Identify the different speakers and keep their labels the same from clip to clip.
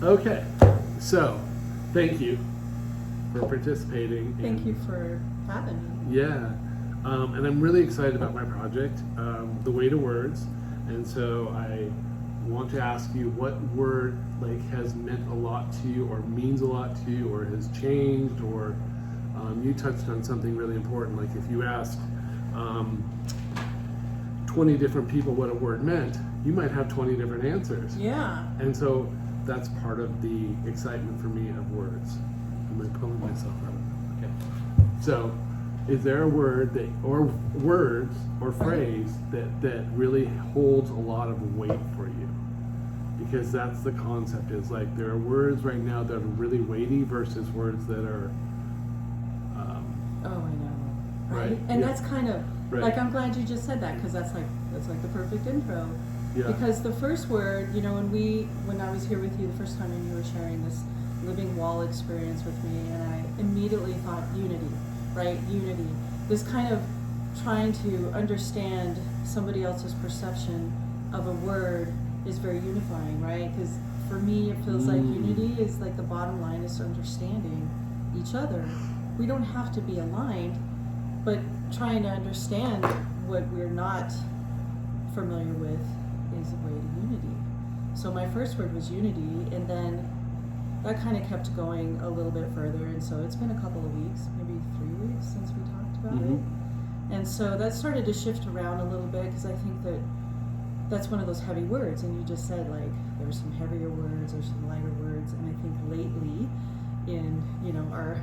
Speaker 1: Okay, so thank you for participating.
Speaker 2: Thank you for having me.
Speaker 1: Yeah, and I'm really excited about my project, The Way to Words. And so I want to ask you what word has meant a lot to you, or means a lot to you, or has changed, or you touched on something really important. Like if you asked 20 different people what a word meant, you might have 20 different answers.
Speaker 2: Yeah.
Speaker 1: And so that's part of the excitement for me of words. Am I pulling myself out of it? Okay. So, is there a word that, or words, or phrase that really holds a lot of weight for you? Because that's the concept. Is like there are words right now that are really weighty versus words that are.
Speaker 2: Oh, I know.
Speaker 1: Right.
Speaker 2: And
Speaker 1: yeah.
Speaker 2: that's kind of like, I'm glad you just said that, because that's like the perfect intro.
Speaker 1: Yeah.
Speaker 2: Because the first word, when I was here with you the first time and you were sharing this living wall experience with me, and I immediately thought unity, right? Unity. This kind of trying to understand somebody else's perception of a word is very unifying, right? Because for me, it feels like unity is like the bottom line is understanding each other. We don't have to be aligned, but trying to understand what we're not familiar with is a way to unity. So my first word was unity, and then that kind of kept going a little bit further, and so it's been a couple of weeks, maybe 3 weeks since we talked about it. And so that started to shift around a little bit, because I think that's one of those heavy words, and you just said like there's some heavier words, there's some lighter words, and I think lately in our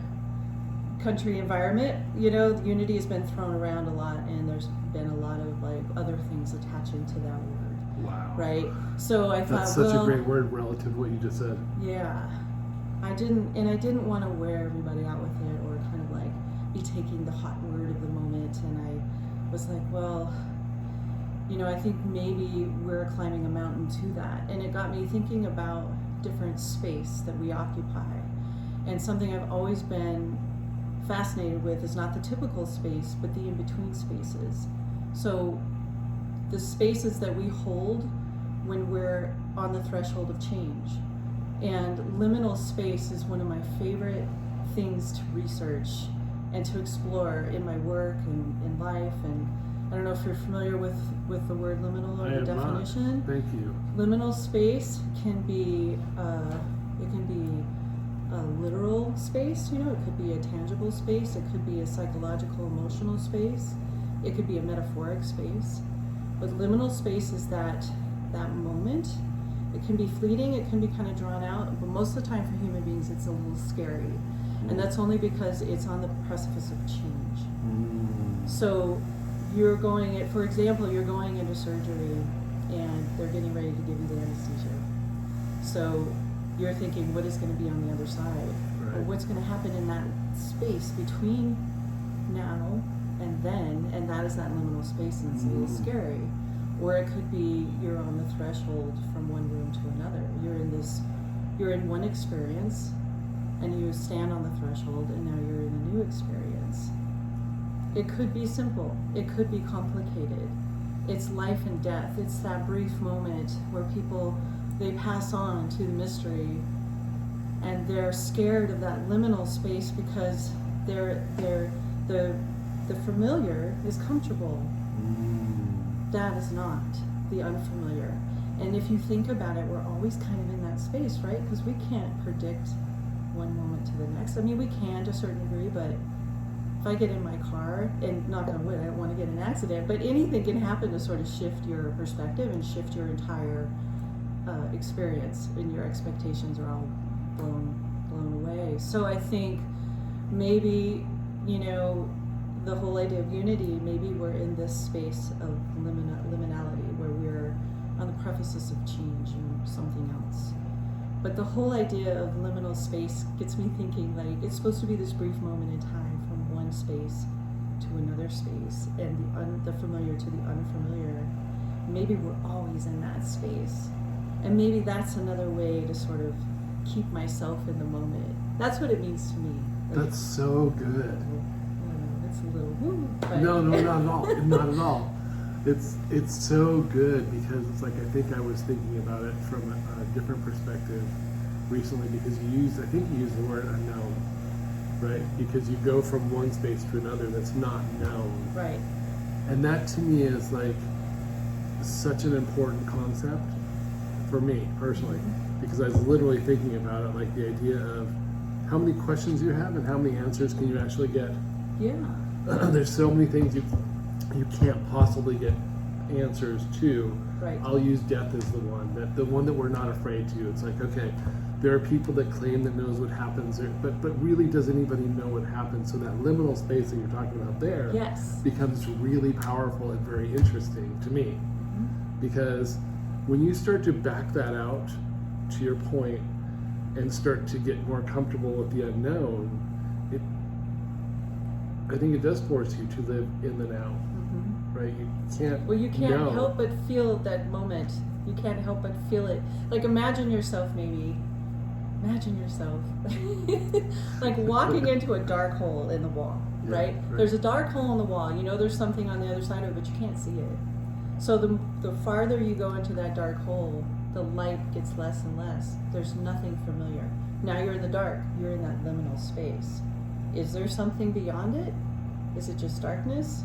Speaker 2: country environment, unity has been thrown around a lot, and there's been a lot of like other things attaching to that word.
Speaker 1: Wow.
Speaker 2: Right. So I thought,
Speaker 1: that's such a great word relative to what you just said.
Speaker 2: Yeah. I didn't want to wear everybody out with it, or kind of like be taking the hot word of the moment. And I was like, well, I think maybe we're climbing a mountain to that. And it got me thinking about different space that we occupy. And something I've always been fascinated with is not the typical space, but the in-between spaces. So the spaces that we hold when we're on the threshold of change. And liminal space is one of my favorite things to research and to explore in my work and in life. And I don't know if you're familiar with the word liminal or the definition.
Speaker 1: Thank you.
Speaker 2: Liminal space can be a literal space, it could be a tangible space, it could be a psychological, emotional space, it could be a metaphoric space. But liminal space is that moment. It can be fleeting, it can be kind of drawn out, but most of the time for human beings it's a little scary. And that's only because it's on the precipice of change. So for example, you're going into surgery and they're getting ready to give you the anesthesia. So you're thinking, what is going to be on the other side?
Speaker 1: Right.
Speaker 2: Or what's going to happen in that space between now and then, and that is that liminal space, and it's a little scary. Or it could be you're on the threshold from one room to another. You're in one experience, and you stand on the threshold, and now you're in a new experience. It could be simple. It could be complicated. It's life and death. It's that brief moment where people, they pass on to the mystery, and they're scared of that liminal space because the familiar is comfortable. That is not the unfamiliar. And if you think about it, we're always kind of in that space, right? Because we can't predict one moment to the next. I mean, we can to a certain degree, but if I get in my car, and knock on wood, I don't want to get in an accident, but anything can happen to sort of shift your perspective and shift your entire experience, and your expectations are all blown away. So I think maybe, the whole idea of unity, maybe we're in this space of liminality, where we're on the precipice of change and something else. But the whole idea of liminal space gets me thinking, like, it's supposed to be this brief moment in time from one space to another space, and the familiar to the unfamiliar. Maybe we're always in that space. And maybe that's another way to sort of keep myself in the moment. That's what it means to me. Like,
Speaker 1: that's so good.
Speaker 2: It's a little woo. But
Speaker 1: No, not at all. Not at all. It's so good, because it's like, I think I was thinking about it from a different perspective recently because I think you used the word unknown, right? Because you go from one space to another that's not known.
Speaker 2: Right.
Speaker 1: And that to me is like such an important concept for me personally, because I was literally thinking about it, like the idea of how many questions you have and how many answers can you actually get.
Speaker 2: Yeah.
Speaker 1: There's so many things you can't possibly get answers to.
Speaker 2: Right.
Speaker 1: I'll use death as the one that we're not afraid to. It's like, okay, there are people that claim that knows what happens, but really does anybody know what happens? So that liminal space that you're talking about there
Speaker 2: Yes.
Speaker 1: becomes really powerful and very interesting to me. Because when you start to back that out, to your point, and start to get more comfortable with the unknown, I think it does force you to live in the now, right? You can't.
Speaker 2: Well, you can't
Speaker 1: know.
Speaker 2: help but feel that moment. You can't help but feel it. Like imagine yourself like walking into a dark hole in the wall, right? There's a dark hole in the wall. You know there's something on the other side of it, but you can't see it. So the farther you go into that dark hole, the light gets less and less. There's nothing familiar. Now you're in the dark. You're in that liminal space. Is there something beyond it? Is it just darkness?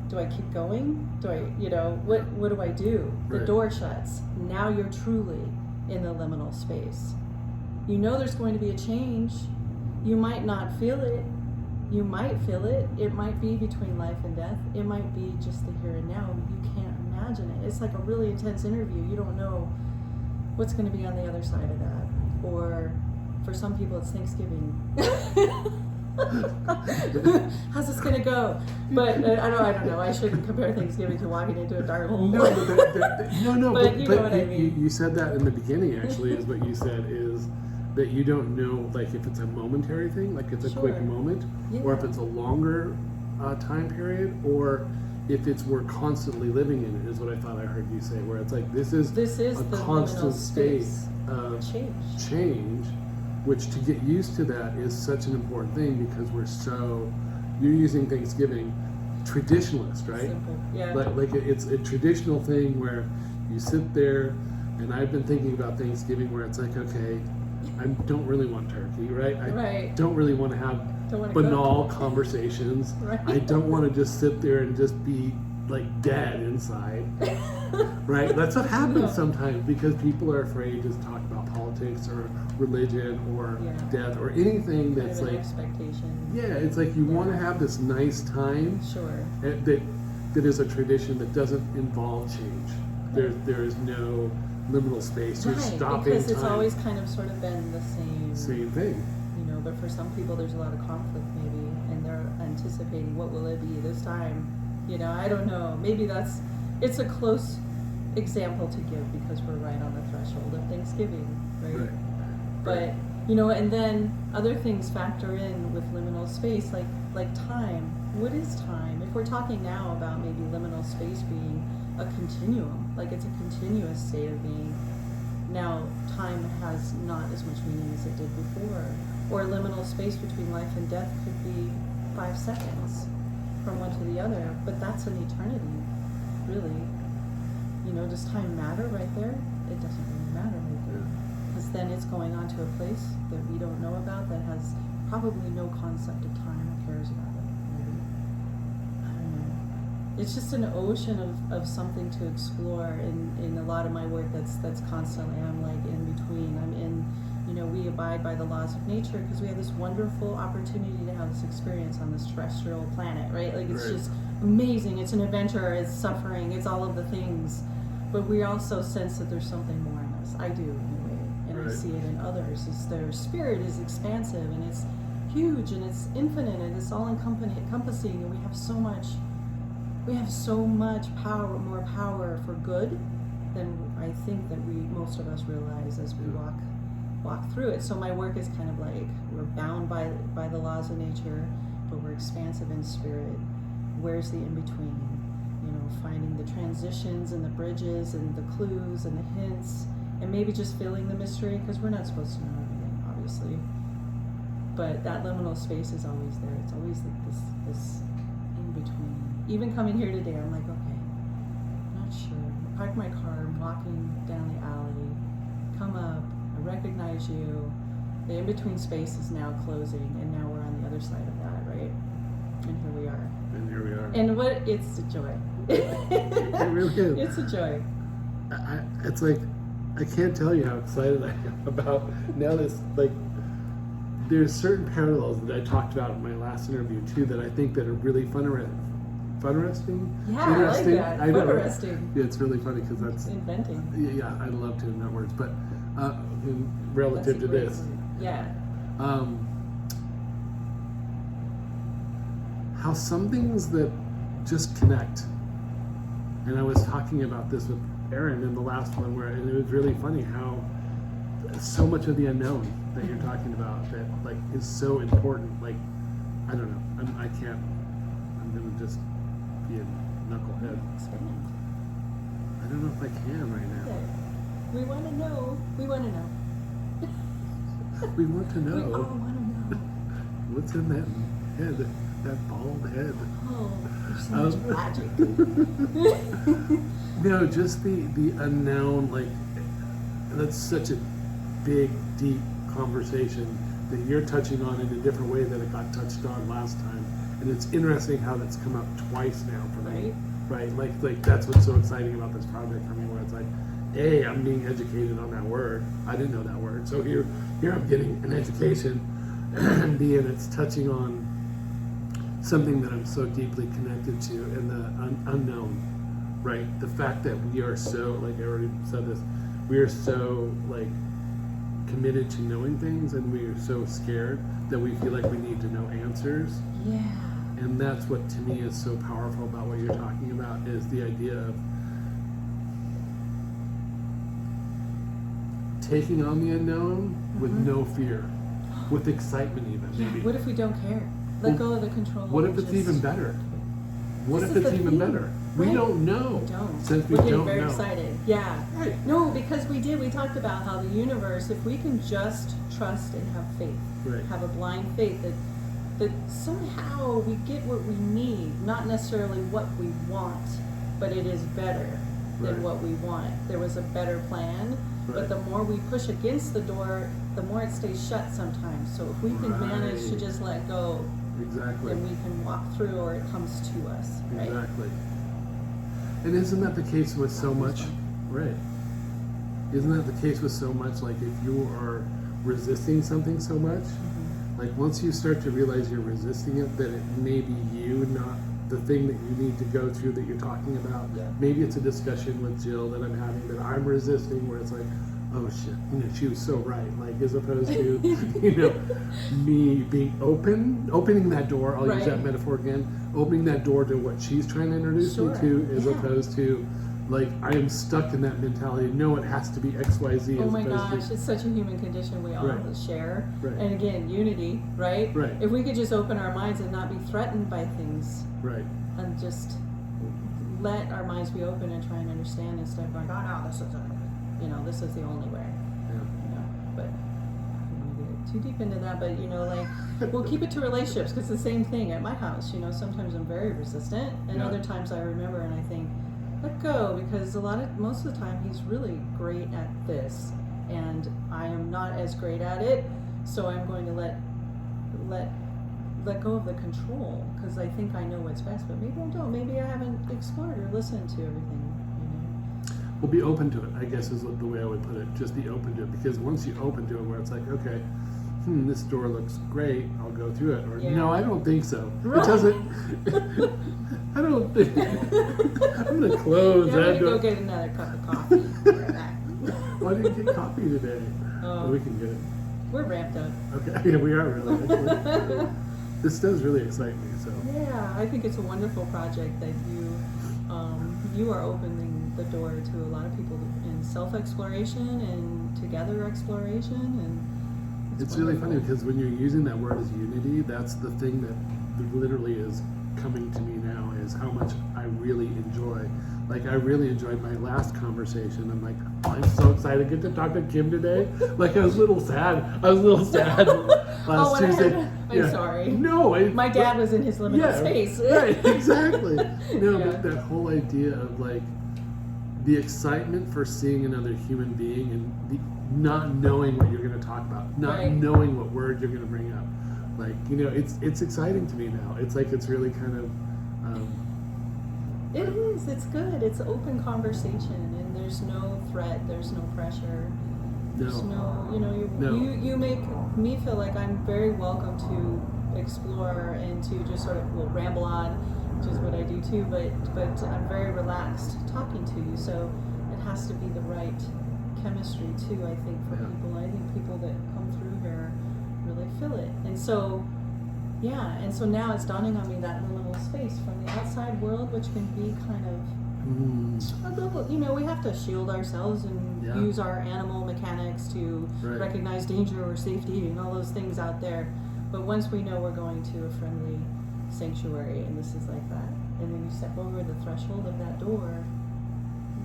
Speaker 2: Do I keep going? What do I do? The door shuts. Now you're truly in the liminal space. You know there's going to be a change. You might not feel it. You might feel it. It might be between life and death. It might be just the here and now. You can't imagine it. It's like a really intense interview. You don't know what's going to be on the other side of that. Or for some people, it's Thanksgiving. How's this gonna go? But I don't know. I shouldn't compare Thanksgiving to walking into a dark hole.
Speaker 1: No,
Speaker 2: but you know what I mean.
Speaker 1: You said that in the beginning. Actually, is what you said is that you don't know, like if it's a momentary thing, like it's a quick moment, or if it's a longer time period, or if it's we're constantly living in it. Is what I thought I heard you say. Where it's like this is a
Speaker 2: the
Speaker 1: constant state of
Speaker 2: change.
Speaker 1: Which to get used to that is such an important thing because you're using Thanksgiving traditionalist, right?
Speaker 2: Simple. Yeah.
Speaker 1: Like it's a traditional thing where you sit there, and I've been thinking about Thanksgiving where it's like, okay, I don't really want turkey, right? I don't really want to have banal conversations.
Speaker 2: Right.
Speaker 1: I don't want to just sit there and just be like dead inside. Right? That's what happens sometimes because people are afraid to talk about politics or religion or death or anything that's
Speaker 2: kind of
Speaker 1: like
Speaker 2: expectation.
Speaker 1: Yeah, it's like you want to have this nice time.
Speaker 2: Sure.
Speaker 1: That is a tradition that doesn't involve change. There is no liminal space. You're stopping
Speaker 2: because it's
Speaker 1: time.
Speaker 2: always kind of sort of been the
Speaker 1: Same thing.
Speaker 2: You know, but for some people there's a lot of conflict maybe, and they're anticipating what will it be this time. You know, I don't know. Maybe it's a close example to give because we're right on the threshold of Thanksgiving, right? But you know, and then other things factor in with liminal space, like time. What is time? If we're talking now about maybe liminal space being a continuum, like it's a continuous state of being. Now, time has not as much meaning as it did before, or liminal space between life and death could be 5 seconds from one to the other, but that's an eternity, really. You know, does time matter right there? It doesn't really matter right there. Because then it's going on to a place that we don't know about that has probably no concept of time or cares about it, maybe. I don't know. It's just an ocean of something to explore in a lot of my work that's constantly, I'm like in between. I'm in, you know, we abide by the laws of nature because we have this wonderful opportunity to have this experience on this terrestrial planet, right? Like it's just amazing. It's an adventure, it's suffering, it's all of the things. But we also sense that there's something more in us. I do, anyway. And I see it in others. It's their spirit is expansive and it's huge and it's infinite and it's all encompassing, and we have so much power, more power for good than I think that most of us realize as we walk through it. So my work is kind of like we're bound by the laws of nature, but we're expansive in spirit. Where's the in-between? You know, finding the transitions and the bridges and the clues and the hints, and maybe just feeling the mystery, because we're not supposed to know everything, obviously. But that liminal space is always there. It's always like this in-between. Even coming here today, I'm like, okay, I'm not sure. I park my car, I'm walking down the alley, come up, I recognize you. The in-between space is now closing, and now we're on the other side of that, right? And here we are.
Speaker 1: And here we are.
Speaker 2: And it's a joy.
Speaker 1: It really is.
Speaker 2: It's a joy.
Speaker 1: It's like, I can't tell you how excited I am about now this, like, there's certain parallels that I talked about in my last interview too that I think that are really interesting.
Speaker 2: Yeah, I like that. Interesting.
Speaker 1: Yeah, it's really funny because that's
Speaker 2: inventing.
Speaker 1: Yeah, I love to invent words, but relative to this,
Speaker 2: word. Yeah.
Speaker 1: How some things that just connect. And I was talking about this with Aaron in the last one, and it was really funny how so much of the unknown that you're talking about that like is so important. Like, I don't know. I'm gonna just be a knucklehead.
Speaker 2: Expand.
Speaker 1: I don't know if I can right now.
Speaker 2: We want to know. We want to know.
Speaker 1: We want to know.
Speaker 2: We all want to know.
Speaker 1: What's in that head? That bald head.
Speaker 2: Oh, there's so much magic.
Speaker 1: No, just the unknown, like, that's such a big, deep conversation that you're touching on in a different way than it got touched on last time. And it's interesting how that's come up twice now for me. Right? Like that's what's so exciting about this project for me, where it's like, A, I'm being educated on that word. I didn't know that word. So here I'm getting an education, and B, and it's touching on something that I'm so deeply connected to, and the unknown, right? The fact that we are so, like I already said this, we are so like committed to knowing things, and we are so scared that we feel like we need to know answers.
Speaker 2: Yeah.
Speaker 1: And that's what to me is so powerful about what you're talking about, is the idea of taking on the unknown with no fear, with excitement even, maybe.
Speaker 2: What if we don't care? Let go of the control.
Speaker 1: What if it's even better? What if it's even better? We don't know.
Speaker 2: We don't.
Speaker 1: Since we
Speaker 2: We're getting
Speaker 1: don't
Speaker 2: very
Speaker 1: know.
Speaker 2: excited. Yeah.
Speaker 1: Right.
Speaker 2: No, because we talked about how the universe, if we can just trust and have faith,
Speaker 1: Right.
Speaker 2: have a blind faith that somehow we get what we need, not necessarily what we want, but it is better than
Speaker 1: Right.
Speaker 2: what we want. There was a better plan,
Speaker 1: Right.
Speaker 2: but the more we push against the door, the more it stays shut sometimes. So if we can manage to
Speaker 1: Right.
Speaker 2: just let go,
Speaker 1: Exactly.
Speaker 2: then we can walk through, or it comes to us, right?
Speaker 1: Exactly. And isn't that the case with so much? Right. Isn't that the case with so much? Like, if you are resisting something so much, like once you start to realize you're resisting it, that it may be you, not the thing that you need to go through that you're talking about.
Speaker 2: Yeah.
Speaker 1: Maybe it's a discussion with Jill that I'm having that I'm resisting, where it's like, oh shit, she was so right. Like, as opposed to, me being opening that door. I'll use that
Speaker 2: Right.
Speaker 1: metaphor again. Opening that door to what she's trying to introduce me
Speaker 2: Sure.
Speaker 1: to, as
Speaker 2: Yeah.
Speaker 1: opposed to, like, I am stuck in that mentality. No, it has to be X, Y, Z.
Speaker 2: Oh
Speaker 1: as
Speaker 2: my
Speaker 1: opposed
Speaker 2: gosh,
Speaker 1: to,
Speaker 2: it's such a human condition we all
Speaker 1: Right.
Speaker 2: share.
Speaker 1: Right.
Speaker 2: And again, unity, right?
Speaker 1: Right.
Speaker 2: If we could just open our minds and not be threatened by things,
Speaker 1: right.
Speaker 2: and just let our minds be open and try and understand instead of going, oh no, this is the only way.
Speaker 1: Yeah.
Speaker 2: But I don't want to get too deep into that, but we'll keep it to relationships, because it's the same thing at my house. Sometimes I'm very resistant, and
Speaker 1: Yeah.
Speaker 2: other times I remember and I think, let go, because most of the time he's really great at this, and I am not as great at it, so I'm going to let go of the control, because I think I know what's best, but maybe I don't. Maybe I haven't explored or listened to everything.
Speaker 1: Well, be open to it, I guess, is the way I would put it. Just be open to it, because once you open to it, where it's like, okay, this door looks great, I'll go through it. Or,
Speaker 2: Yeah.
Speaker 1: no, I don't think so.
Speaker 2: Right.
Speaker 1: It doesn't. I don't think. I'm going to close
Speaker 2: Yeah,
Speaker 1: that
Speaker 2: we
Speaker 1: door.
Speaker 2: go get another cup of coffee.
Speaker 1: Why didn't you get coffee today?
Speaker 2: Oh.
Speaker 1: We can get it.
Speaker 2: We're ramped up.
Speaker 1: Okay, yeah, we are really. Actually. This does really excite me, so.
Speaker 2: Yeah, I think it's a wonderful project that you are opening the door to a lot of people in self-exploration and together exploration, and
Speaker 1: It's really funny, because when you're using that word as unity, that's the thing that literally is coming to me now, is how much I really enjoy. Like, I really enjoyed my last conversation. I'm like, I'm so excited to get to talk to Kim today. Like, I was a little sad. Last Tuesday.
Speaker 2: I'm sorry.
Speaker 1: No,
Speaker 2: my dad was in his liminal space.
Speaker 1: Right, exactly. No,
Speaker 2: Yeah.
Speaker 1: but that whole idea of like the excitement for seeing another human being and not knowing what you're going to talk about, not
Speaker 2: Right.
Speaker 1: knowing what word you're going to bring up. Like, it's exciting to me now. It's like it's really kind of.
Speaker 2: It is. It's good. It's open conversation, and there's no threat. There's no pressure. There's no,
Speaker 1: No.
Speaker 2: you make me feel like I'm very welcome to explore and to just sort of ramble on, which is what I do too. But I'm very relaxed talking to you, so it has to be the right chemistry too. I think for
Speaker 1: Yeah.
Speaker 2: people, I think people that come through here really feel it, and so. Yeah, and so now it's dawning on me that liminal space from the outside world, which can be kind of a little, we have to shield ourselves and
Speaker 1: Yeah.
Speaker 2: use our animal mechanics to
Speaker 1: Right.
Speaker 2: recognize danger or safety and all those things out there. But once we know we're going to a friendly sanctuary, and this is like that, and then you step over the threshold of that door,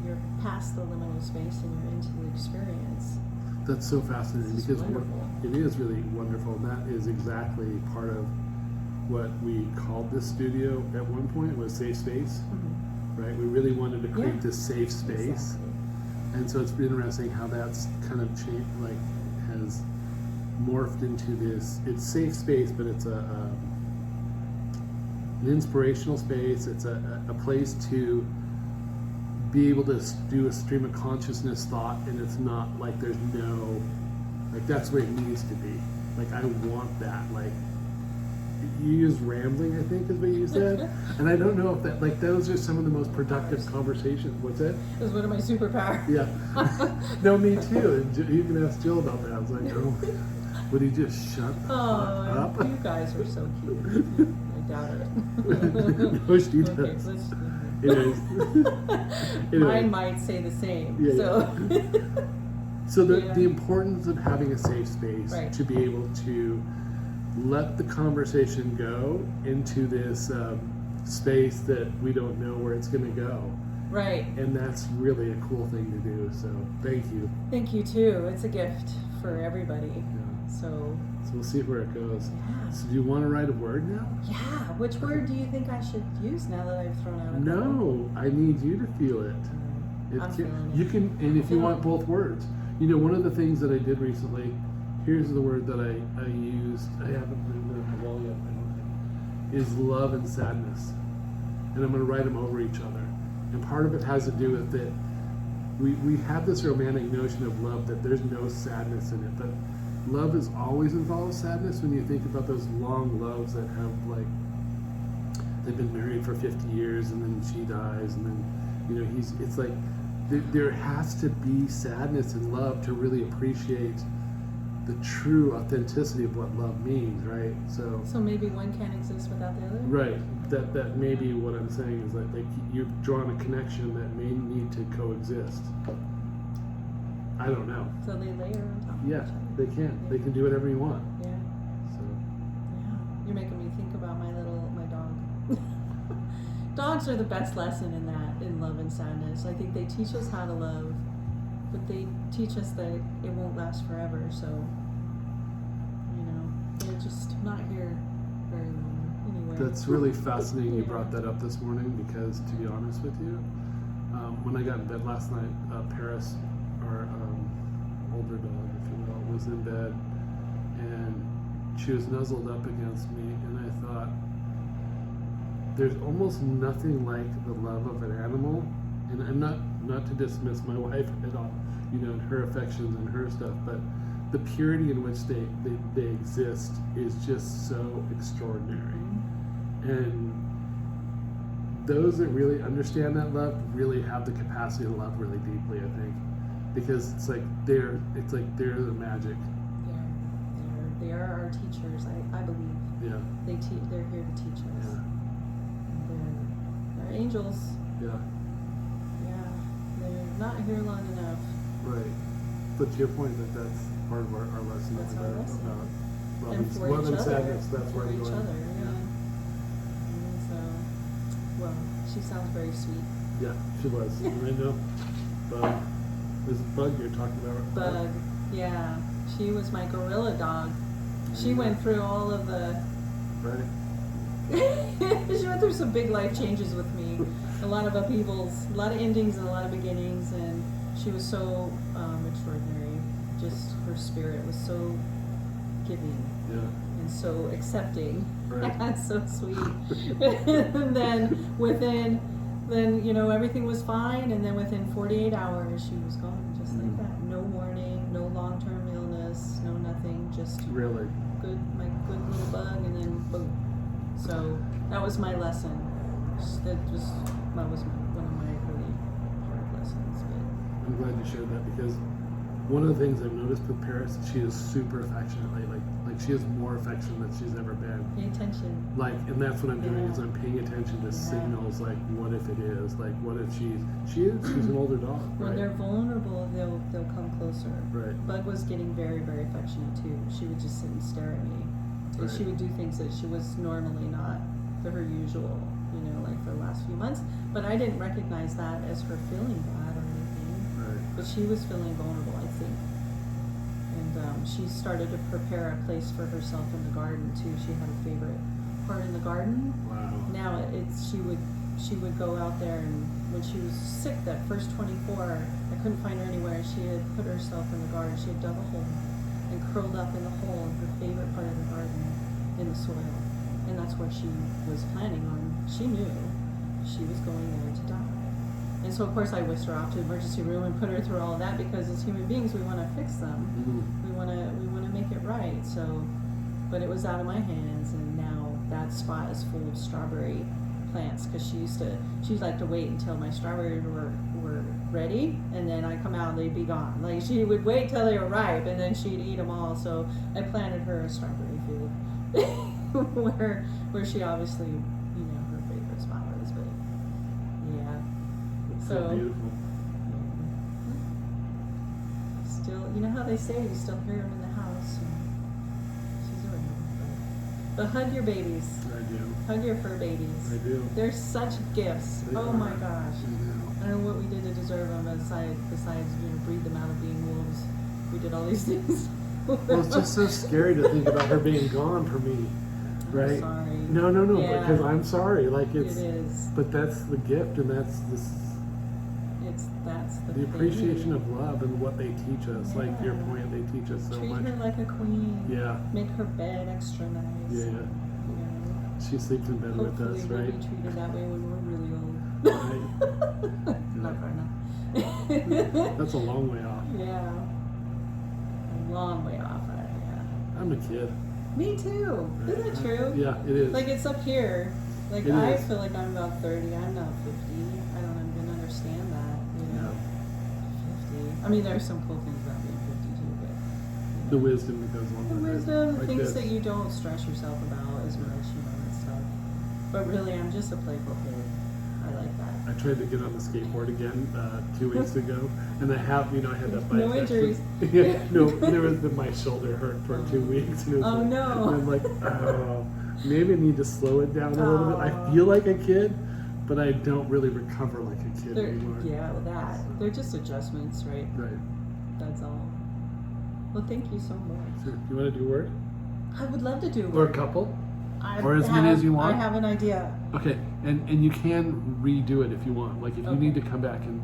Speaker 2: you're past the liminal space and you're into the experience.
Speaker 1: That's so fascinating
Speaker 2: This is
Speaker 1: because
Speaker 2: wonderful.
Speaker 1: it is really wonderful. And that is exactly part of what we called this studio at one point was safe space, right? We really wanted to create
Speaker 2: Yeah.
Speaker 1: this safe space,
Speaker 2: Exactly.
Speaker 1: and so it's been interesting how that's kind of changed, like has morphed into this. It's safe space, but it's an inspirational space. It's a place to be able to do a stream of consciousness thought, and it's not like there's no, like that's where it needs to be. Like I want that. Like you use rambling, I think is what you said, and I don't know if that, like those are some of the most productive conversations. What's that?
Speaker 2: It was one of my superpowers.
Speaker 1: Yeah. No, me too. And you can ask Jill about that. I was like, oh, would he just shut the fuck up?
Speaker 2: You guys are so cute. I doubt it.
Speaker 1: No, she
Speaker 2: Okay,
Speaker 1: does.
Speaker 2: let's
Speaker 1: Anyways. Anyway.
Speaker 2: Mine might say the same.
Speaker 1: Yeah,
Speaker 2: So.
Speaker 1: So
Speaker 2: Yeah.
Speaker 1: the importance of having a safe space
Speaker 2: Right.
Speaker 1: to be able to let the conversation go into this space that we don't know where it's going to go.
Speaker 2: Right.
Speaker 1: And that's really a cool thing to do. So thank you.
Speaker 2: Thank you too. It's a gift for everybody.
Speaker 1: Yeah.
Speaker 2: So.
Speaker 1: So we'll see where it goes.
Speaker 2: Yeah.
Speaker 1: So do you want to write a word now?
Speaker 2: Yeah. Which word do you think I should use now that I've thrown out a couple?
Speaker 1: No, I need you to feel it.
Speaker 2: I'm feeling it.
Speaker 1: You can, and if you want both words. One of the things that I did recently, here's the word that I used, I haven't written it on the wall yet, I don't think, is love and sadness. And I'm going to write them over each other. And part of it has to do with that we have this romantic notion of love that there's no sadness in it, but love is always involved sadness when you think about those long loves that have they've been married for 50 years and then she dies and then, it's like, there has to be sadness in love to really appreciate the true authenticity of what love means, right?
Speaker 2: So maybe one can't exist without the other?
Speaker 1: Right. That may be what I'm saying is like you've drawn a connection that may need to coexist. I don't know.
Speaker 2: So they layer on top of
Speaker 1: Yeah,
Speaker 2: each other.
Speaker 1: they can. They can do whatever you want.
Speaker 2: Yeah.
Speaker 1: So
Speaker 2: Yeah. You're making me think about my dog. Dogs are the best lesson in that, in love and sadness. I think they teach us how to love, but they teach us that it won't last forever. So, they're just not here very long. Anyway.
Speaker 1: that's really fascinating you
Speaker 2: Yeah.
Speaker 1: brought that up this morning because, to be honest with you, when I got in bed last night, Paris, our older dog, if you will, was in bed and she was nuzzled up against me, and I thought, there's almost nothing like the love of an animal, and I'm not to dismiss my wife at all, and her affections and her stuff, but the purity in which they exist is just so extraordinary. And those that really understand that love really have the capacity to love really deeply, I think, because it's like they're the magic.
Speaker 2: They are our teachers. I believe
Speaker 1: Yeah.
Speaker 2: they're here to teach us.
Speaker 1: Yeah.
Speaker 2: They're angels.
Speaker 1: Yeah.
Speaker 2: Yeah, they're not here long enough.
Speaker 1: Right. But to your point, that's part of our lesson
Speaker 2: That's
Speaker 1: that we
Speaker 2: our
Speaker 1: learned
Speaker 2: lesson.
Speaker 1: about love
Speaker 2: And
Speaker 1: and,
Speaker 2: for
Speaker 1: love
Speaker 2: each
Speaker 1: and
Speaker 2: other.
Speaker 1: sadness. That's where
Speaker 2: For
Speaker 1: I'm
Speaker 2: each
Speaker 1: going.
Speaker 2: other, yeah. And so, well, she sounds very sweet.
Speaker 1: Yeah, she was. And I know. Bug. This Bug you're talking about.
Speaker 2: Bug, yeah. She was my gorilla dog. She went through all of the
Speaker 1: Right.
Speaker 2: She went through some big life changes with me, a lot of upheavals, a lot of endings and a lot of beginnings, and she was so extraordinary. Just her spirit was so giving
Speaker 1: Yeah.
Speaker 2: and so accepting.
Speaker 1: Right.
Speaker 2: That's so sweet. And then you know, everything was fine, and then within 48 hours she was gone, just like that. No warning, no long-term illness, no nothing, just
Speaker 1: Really.
Speaker 2: my good little bug, and then boom. So that was my lesson. That was one of my really hard lessons. But
Speaker 1: I'm glad you shared that, because one of the things I've noticed with Paris, she is super affectionate lately. Like she has more affection than she's ever been.
Speaker 2: pay attention.
Speaker 1: Like, and that's what I'm doing,
Speaker 2: Yeah.
Speaker 1: is I'm paying attention to
Speaker 2: Yeah.
Speaker 1: signals. Like, what if it is? Like, what if she's an older dog,
Speaker 2: When
Speaker 1: right?
Speaker 2: they're vulnerable, they'll come closer.
Speaker 1: Right.
Speaker 2: Bug was getting very, very affectionate too. She would just sit and stare at me. And she
Speaker 1: Right.
Speaker 2: would do things that she was normally not her usual, you know, like for the last few months. But I didn't recognize that as her feeling bad or anything.
Speaker 1: Right.
Speaker 2: But she was feeling vulnerable, I think. And she started to prepare a place for herself in the garden too. She had a favorite part in the garden.
Speaker 1: Wow.
Speaker 2: Now she would go out there, and when she was sick that first 24, I couldn't find her anywhere. She had put herself in the garden. She had dug a hole and curled up in the hole in her favorite part of the garden in the soil. And that's where she was planning on. She knew she was going there to die. And so of course I whisked her off to the emergency room and put her through all of that, because as human beings we want to fix them.
Speaker 1: Mm-hmm.
Speaker 2: We want to make it right. So, but it was out of my hands, and now that spot is full of strawberry plants, because she'd like to wait until my strawberries were ready, and then I come out and they'd be gone. Like she would wait till they were ripe, and then she'd eat them all. So I planted her a strawberry field where she obviously, you know, her favorite spot was. But yeah,
Speaker 1: It's so beautiful.
Speaker 2: Still, you know how they say you still hear them in the house. And she's around. But hug your babies.
Speaker 1: I do.
Speaker 2: Hug your fur babies.
Speaker 1: I do.
Speaker 2: They're such gifts.
Speaker 1: They
Speaker 2: Oh
Speaker 1: are.
Speaker 2: my gosh.
Speaker 1: I know.
Speaker 2: I don't know what we did to deserve them besides you know, breed them out of being wolves. We did all these things.
Speaker 1: Well, it's just so scary to think about her being gone for me, right?
Speaker 2: I'm sorry.
Speaker 1: No,
Speaker 2: Yeah.
Speaker 1: because I'm sorry. Like
Speaker 2: It is.
Speaker 1: but that's the gift, and that's
Speaker 2: That's the
Speaker 1: the appreciation
Speaker 2: thing.
Speaker 1: of love and what they teach us. Like your
Speaker 2: Yeah.
Speaker 1: point, they teach us so
Speaker 2: Treat
Speaker 1: much.
Speaker 2: her like a queen.
Speaker 1: Yeah,
Speaker 2: Make her bed extra nice.
Speaker 1: yeah.
Speaker 2: You know.
Speaker 1: She sleeps in bed with
Speaker 2: Hopefully
Speaker 1: us,
Speaker 2: we'll
Speaker 1: right?
Speaker 2: be treated that way when we're really old.
Speaker 1: Right.
Speaker 2: Not far enough.
Speaker 1: That's a long way off.
Speaker 2: Yeah. A long way off. Yeah.
Speaker 1: I'm a kid.
Speaker 2: Me too. Isn't it true?
Speaker 1: Yeah, it is.
Speaker 2: Like it's up here. Like
Speaker 1: It
Speaker 2: I
Speaker 1: is.
Speaker 2: feel like I'm about 30. I'm not 50. I don't even understand that. You know. 50. I mean, there's some cool things about being 52, but you
Speaker 1: The
Speaker 2: know.
Speaker 1: wisdom that goes along
Speaker 2: The
Speaker 1: with
Speaker 2: wisdom,
Speaker 1: it.
Speaker 2: the
Speaker 1: Like
Speaker 2: things
Speaker 1: this.
Speaker 2: that you don't stress yourself about as much, you know, and stuff. But really, I'm just a playful kid. I like that.
Speaker 1: I tried to get on the skateboard again 2 weeks ago, and I had that
Speaker 2: No
Speaker 1: bicep.
Speaker 2: injuries.
Speaker 1: Yeah, no, my shoulder hurt for 2 weeks. And it was
Speaker 2: Oh,
Speaker 1: like,
Speaker 2: no.
Speaker 1: And I'm like, oh, maybe I need to slow it down a little bit. I
Speaker 2: Oh.
Speaker 1: feel like a kid, but I don't really recover like a kid anymore.
Speaker 2: Yeah, well, they're just adjustments, right?
Speaker 1: Right.
Speaker 2: That's all. Well, thank you so much.
Speaker 1: So, you want to do a word?
Speaker 2: I would love to do
Speaker 1: Or a
Speaker 2: one.
Speaker 1: couple?
Speaker 2: I
Speaker 1: or as many as you want?
Speaker 2: I have an idea.
Speaker 1: Okay, and you can redo it if you want. Like if you
Speaker 2: Okay.
Speaker 1: need to come back and